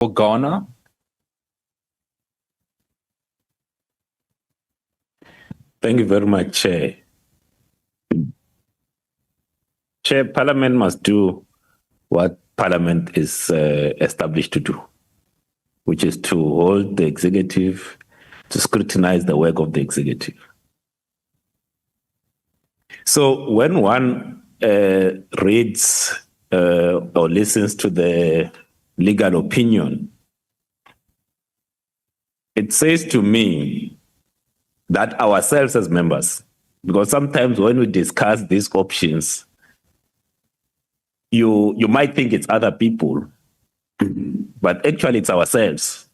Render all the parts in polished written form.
For Gana, thank you very much, Chair. Chair, Parliament must do what Parliament is established to do, which is to hold the executive, to scrutinize the work of the executive. So when one reads or listens to the legal opinion, it says to me that ourselves as members, because sometimes when we discuss these options, you might think it's other people, but actually it's ourselves.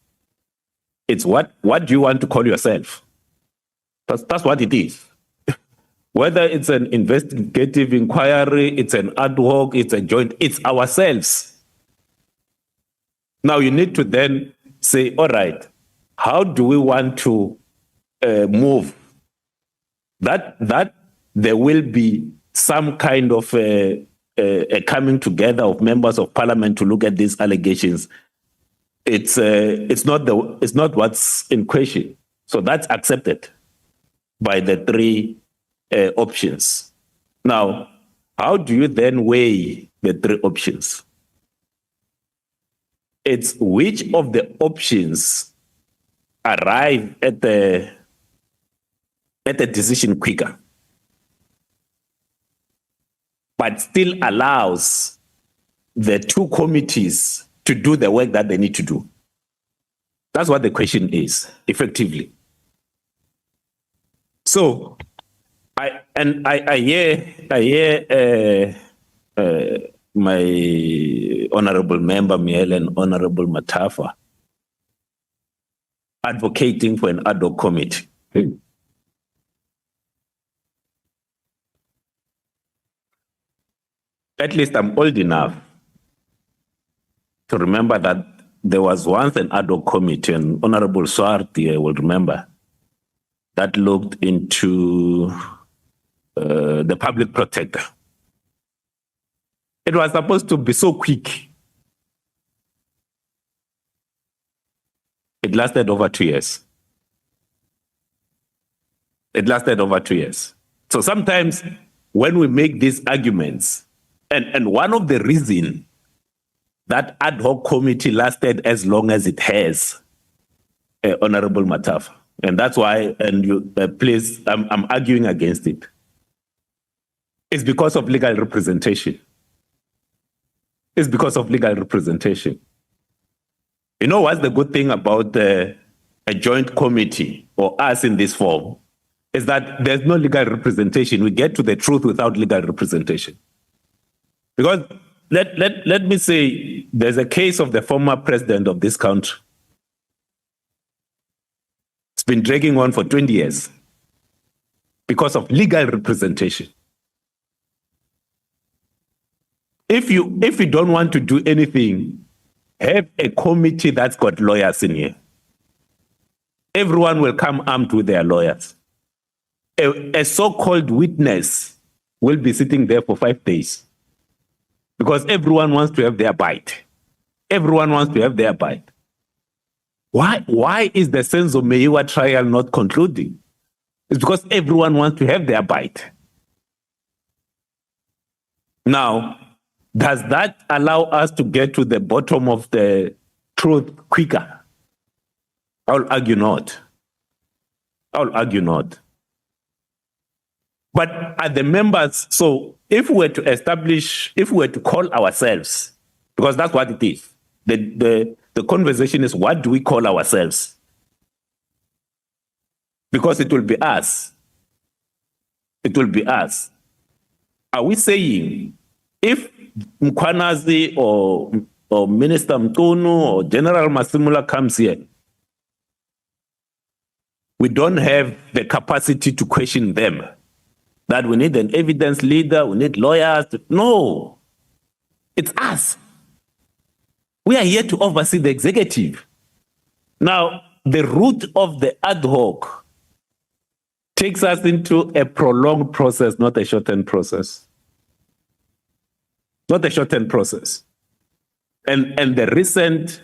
It's what do you want to call yourself? That's what it is. Whether it's an investigative inquiry, it's an ad hoc, it's a joint, it's ourselves. Now you need to then say, all right, how do we want to move? That there will be some kind of a coming together of members of Parliament to look at these allegations. It's not what's in question. So that's accepted by the three options. Now, how do you then weigh the three options? It's which of the options arrive at the decision quicker, but still allows the two committees to do the work that they need to do. That's what the question is, effectively. So, I hear my honorable member Miel and honorable Matafa advocating for an ad hoc committee. At least I'm old enough to remember that there was once an ad hoc committee, and Honorable Swarty will remember, that looked into the public protector. It was supposed to be so quick. It lasted over 2 years. It lasted over 2 years. So sometimes when we make these arguments, and one of the reasons that ad hoc committee lasted as long as it has, Honorable Matafa, and that's why, and you please, I'm arguing against it. It's because of legal representation. It's because of legal representation. You know what's the good thing about a joint committee or us in this form is that there's no legal representation. We get to the truth without legal representation. Because let me say, there's a case of the former president of this country. It's been dragging on for 20 years because of legal representation. If you don't want to do anything, have a committee that's got lawyers in here. Everyone will come armed with their lawyers. A so-called witness will be sitting there for 5 days because everyone wants to have their bite. Everyone wants to have their bite. Why is the Senzo Meyiwa trial not concluding? It's because everyone wants to have their bite. Now, does that allow us to get to the bottom of the truth quicker? I'll argue not. I'll argue not. But are the members, so if we were to establish, if we were to call ourselves, because that's what it is, the conversation is, what do we call ourselves? Because it will be us. It will be us. Are we saying, if Mkhwanazi or Minister Mtunu or General Masimula comes here, we don't have the capacity to question them, that we need an evidence leader, we need lawyers? No, it's us. We are here to oversee the executive. Now, the route of the ad hoc takes us into a prolonged process, not a shortened process. Not a shortened process. And the recent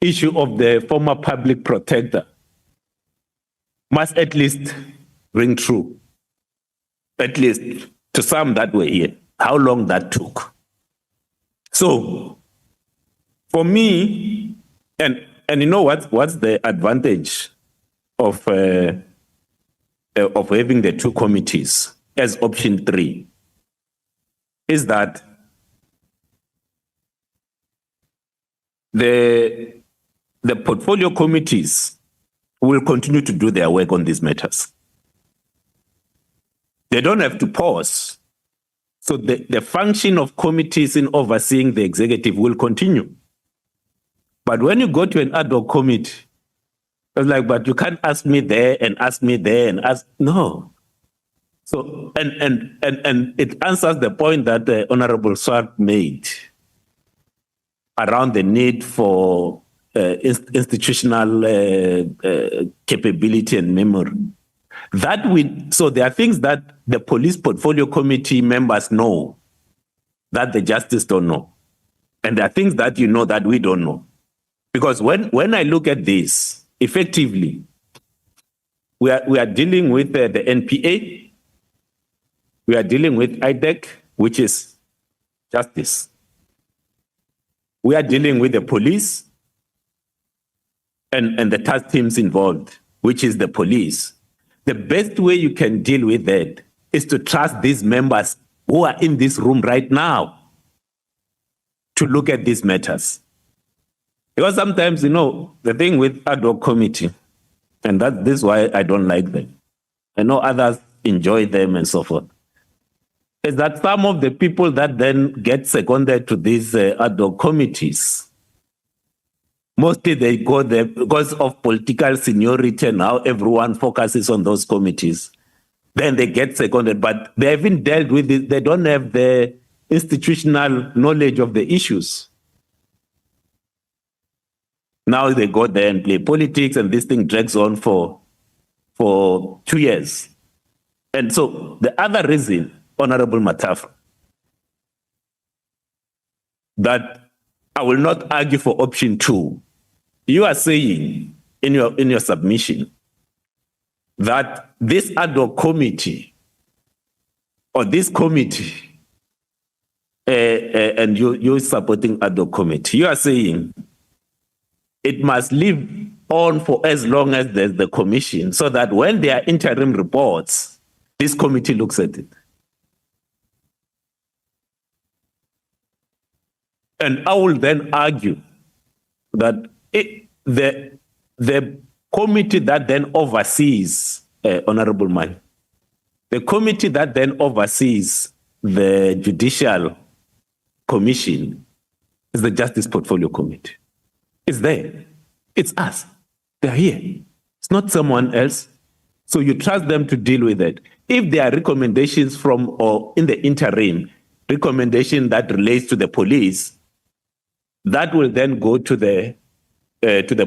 issue of the former public protector must at least ring true, at least to some that were here, how long that took. So for me, and you know what's the advantage of having the two committees as option 3 is that the portfolio committees will continue to do their work on these matters. They don't have to pause. So the function of committees in overseeing the executive will continue. But when you go to an ad hoc committee, it's like, but you can't ask me there and ask me there and ask, no. So, and it answers the point that the Honorable Swart made around the need for institutional capability and memory. So there are things that the police portfolio committee members know that the justice don't know. And there are things that you know that we don't know. Because when I look at this, effectively, we are dealing with the NPA, we are dealing with IDEC, which is justice. We are dealing with the police and the task teams involved, which is the police. The best way you can deal with that is to trust these members who are in this room right now to look at these matters. Because sometimes, the thing with ad hoc committee, and this is why I don't like them. I know others enjoy them and so forth, is that some of the people that then get seconded to these ad hoc committees, mostly they go there because of political seniority and how everyone focuses on those committees. Then they get seconded, but they haven't dealt with it. They don't have the institutional knowledge of the issues. Now they go there and play politics, and this thing drags on for 2 years. And so the other reason, Honorable Matafa, that I will not argue for option 2. You are saying in your submission that this ad hoc committee or this committee, and you're supporting ad hoc committee, you are saying it must live on for as long as there's the commission, so that when there are interim reports, this committee looks at it. And I will then argue that the committee that then oversees, Honorable Mike, the committee that then oversees the Judicial Commission is the Justice Portfolio Committee. It's there. It's us. They're here. It's not someone else. So you trust them to deal with it. If there are recommendations from, or in the interim, recommendation that relates to the police, that will then go to the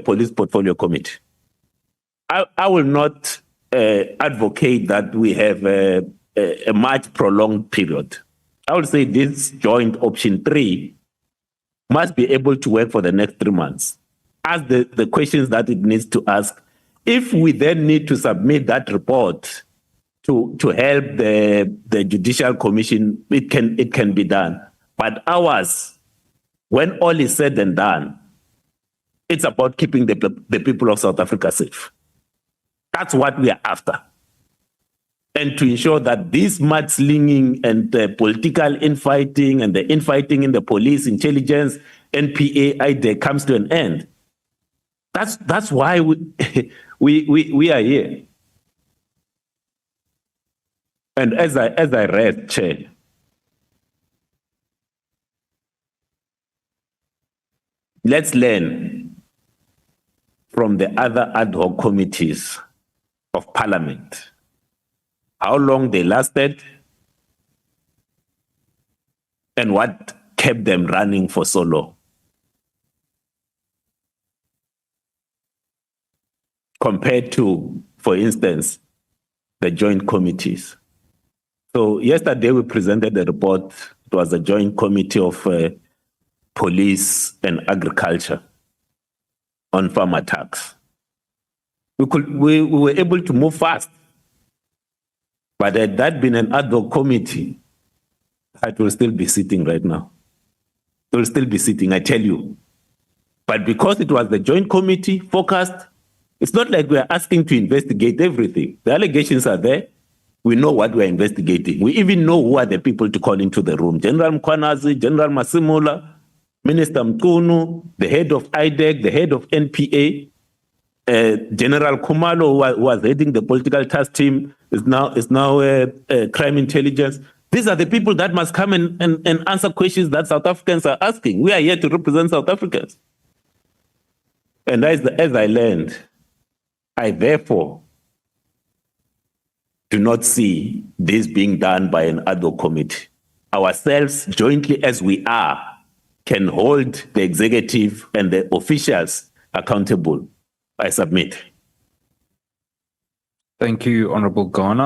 Police Portfolio Committee. I will not advocate that we have a much prolonged period. I would say this joint option 3 must be able to work for the next 3 months. Ask the questions that it needs to ask. If we then need to submit that report to help the Judicial Commission, it can be done. But ours, when all is said and done, it's about keeping the people of South Africa safe. That's what we are after. And to ensure that this mudslinging and political infighting and the infighting in the police, intelligence, NPA, IDEC comes to an end. That's why we are here. And as I read, Chair, let's learn from the other ad hoc committees of Parliament, how long they lasted, and what kept them running for so long. Compared to, for instance, the joint committees. So yesterday we presented a report. It was a joint committee of police and agriculture. on farmer tax. We were able to move fast. But had that been an ad hoc committee, it will still be sitting right now. It will still be sitting, I tell you. But because it was the joint committee focused, it's not like we are asking to investigate everything. The allegations are there. We know what we are investigating. We even know who are the people to call into the room. General Mkhwanazi, General Masimula, Minister Mtunu, the head of IDEC, the head of NPA, General Kumalo, who was heading the political task team, is now crime intelligence. These are the people that must come and answer questions that South Africans are asking. We are here to represent South Africans. And as I learned, I therefore do not see this being done by an ad hoc committee. Ourselves, jointly as we are, can hold the executive and the officials accountable. I submit. Thank you, Honorable Gana.